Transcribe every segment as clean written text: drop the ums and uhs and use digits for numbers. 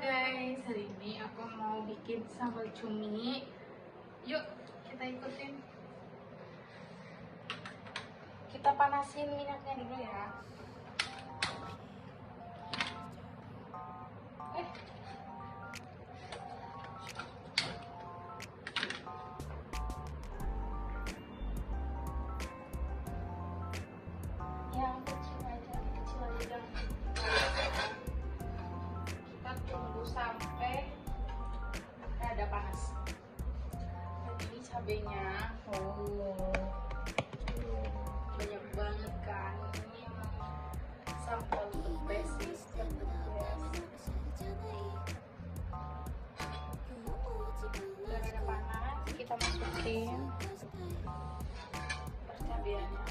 guys, hari ini aku mau bikin sambal cumi. Yuk kita ikutin. Kita panasin minyaknya dulu ya. Yang kecil aja, jangan. Kita tunggu sampai ada panas. Dan ini cabenya, banyak banget kan. Ini emang sambal the best sih, yang the best. Udah ada panas, kita masukin cabeannya.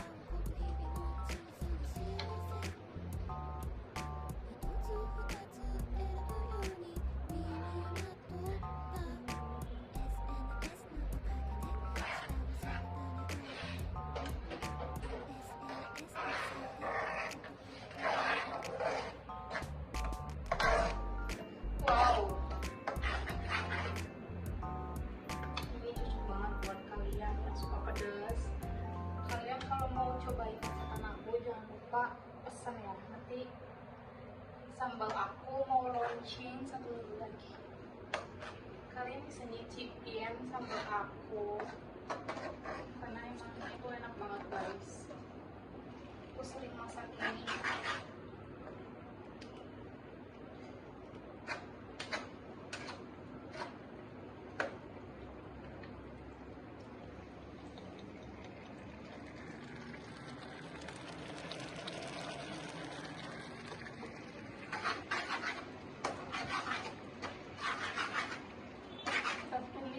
Wow, ini cocok banget buat kalian yang suka pedas. Kalian kalau mau cobain masakan aku jangan lupa pesan ya. Nanti sambal aku mau launching 1 minggu lagi. Kalian bisa nyicipin sambal aku karena emang itu enak banget guys. Aku sering masak ini.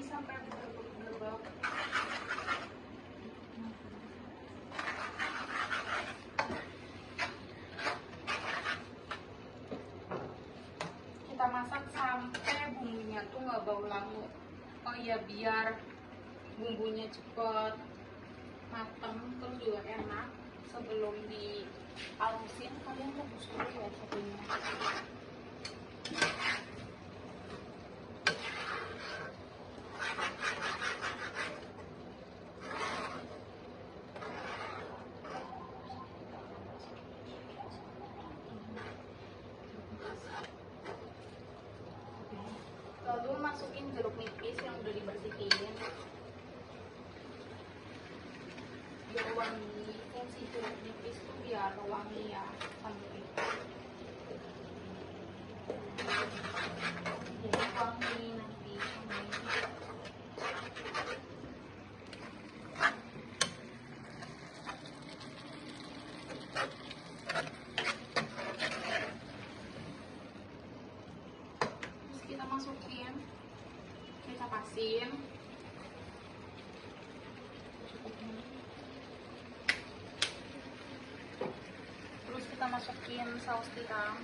Sampai bergelembab. Kita masak sampai bumbunya tuh nggak bau lama. Oh iya, biar bumbunya cepet mateng terus juga enak. Sebelum dihalusin kalian rebus dulu ya cabenya. Lalu masukin jeruk nipis yang udah dibersihin biar wangi. Fungsi jeruk nipis itu biar wangi ya sambal itu. Jadi wangi nanti. Kita masukin kecap asin, terus kita masukin saus tiram,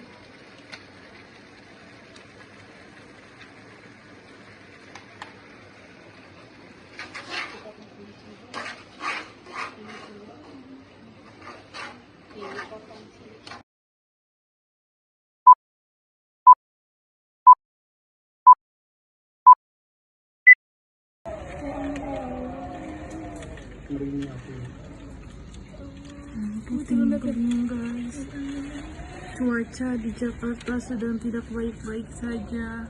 Puting-puting guys, cuaca di Jakarta sedang tidak baik-baik saja.